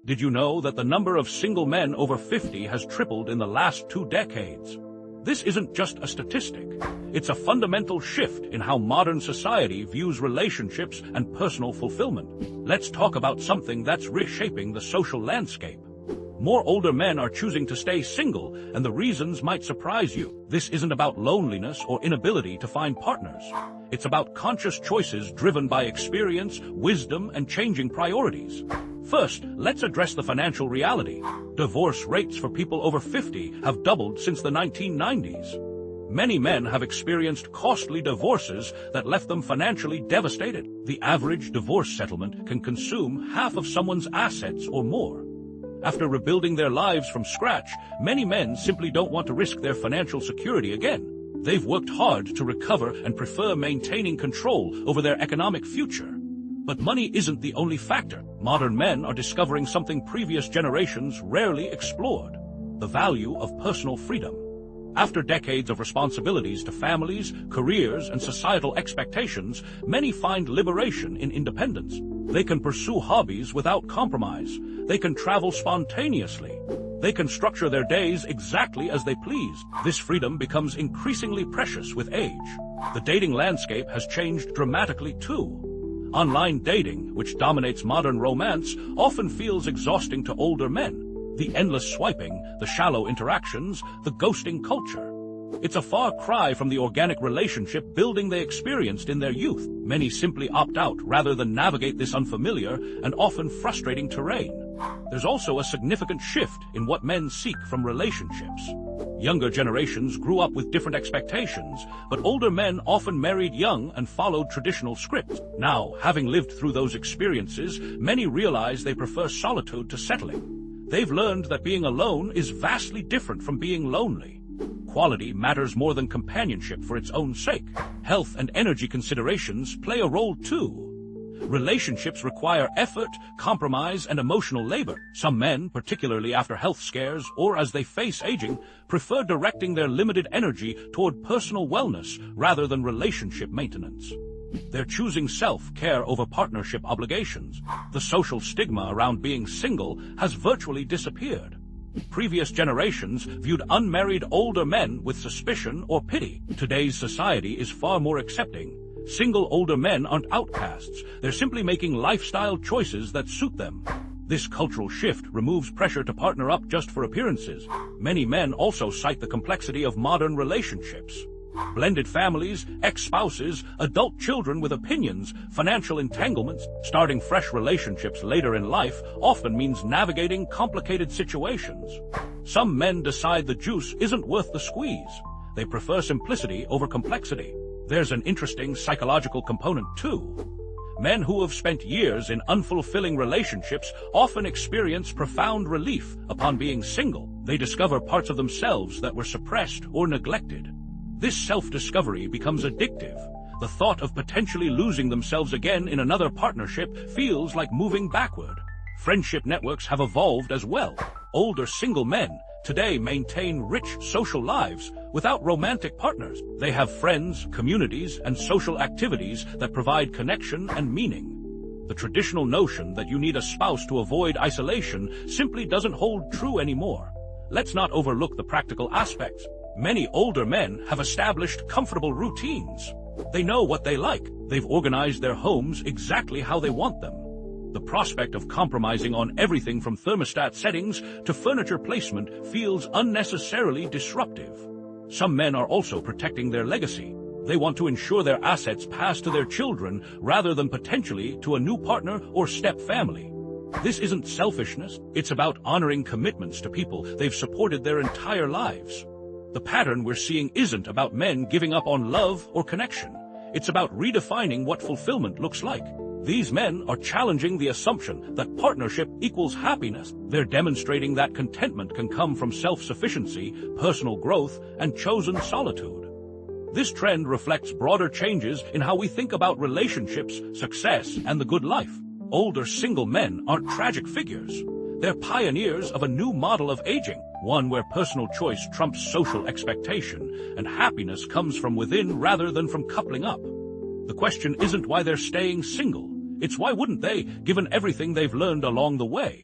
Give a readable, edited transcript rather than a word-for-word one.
Did you know that the number of single men over 50 has tripled in the last 2 decades? This isn't just a statistic. It's a fundamental shift in how modern society views relationships and personal fulfillment. Let's talk about something that's reshaping the social landscape. More older men are choosing to stay single, and the reasons might surprise you. This isn't about loneliness or inability to find partners. It's about conscious choices driven by experience, wisdom, and changing priorities. First, let's address the financial reality. Divorce rates for people over 50 have doubled since the 1990s. Many men have experienced costly divorces that left them financially devastated. The average divorce settlement can consume half of someone's assets or more. After rebuilding their lives from scratch, many men simply don't want to risk their financial security again. They've worked hard to recover and prefer maintaining control over their economic future. But money isn't the only factor. Modern men are discovering something previous generations rarely explored: the value of personal freedom. After decades of responsibilities to families, careers, and societal expectations, many find liberation in independence. They can pursue hobbies without compromise. They can travel spontaneously. They can structure their days exactly as they please. This freedom becomes increasingly precious with age. The dating landscape has changed dramatically too. Online dating, which dominates modern romance, often feels exhausting to older men. The endless swiping, the shallow interactions, the ghosting culture. It's a far cry from the organic relationship building they experienced in their youth. Many simply opt out rather than navigate this unfamiliar and often frustrating terrain. There's also a significant shift in what men seek from relationships. Younger generations grew up with different expectations, but older men often married young and followed traditional scripts. Now, having lived through those experiences, many realize they prefer solitude to settling. They've learned that being alone is vastly different from being lonely. Quality matters more than companionship for its own sake. Health and energy considerations play a role too. Relationships require effort, compromise, and emotional labor. Some men, particularly after health scares or as they face aging, prefer directing their limited energy toward personal wellness rather than relationship maintenance. They're choosing self-care over partnership obligations. The social stigma around being single has virtually disappeared. Previous generations viewed unmarried older men with suspicion or pity. Today's society is far more accepting. Single older men aren't outcasts. They're simply making lifestyle choices that suit them. This cultural shift removes pressure to partner up just for appearances. Many men also cite the complexity of modern relationships. Blended families, ex-spouses, adult children with opinions, financial entanglements. Starting fresh relationships later in life often means navigating complicated situations. Some men decide the juice isn't worth the squeeze. They prefer simplicity over complexity. There's an interesting psychological component too. Men who have spent years in unfulfilling relationships often experience profound relief upon being single. They discover parts of themselves that were suppressed or neglected. This self-discovery becomes addictive. The thought of potentially losing themselves again in another partnership feels like moving backward. Friendship networks have evolved as well. Older single men today maintain rich social lives without romantic partners. They have friends, communities, and social activities that provide connection and meaning. The traditional notion that you need a spouse to avoid isolation simply doesn't hold true anymore. Let's not overlook the practical aspects. Many older men have established comfortable routines. They know what they like. They've organized their homes exactly how they want them. The prospect of compromising on everything from thermostat settings to furniture placement feels unnecessarily disruptive. Some men are also protecting their legacy. They want to ensure their assets pass to their children rather than potentially to a new partner or step family. This isn't selfishness. It's about honoring commitments to people they've supported their entire lives. The pattern we're seeing isn't about men giving up on love or connection. It's about redefining what fulfillment looks like. These men are challenging the assumption that partnership equals happiness. They're demonstrating that contentment can come from self-sufficiency, personal growth, and chosen solitude. This trend reflects broader changes in how we think about relationships, success, and the good life. Older single men aren't tragic figures. They're pioneers of a new model of aging, one where personal choice trumps social expectation, and happiness comes from within rather than from coupling up. The question isn't why they're staying single. It's why wouldn't they, given everything they've learned along the way?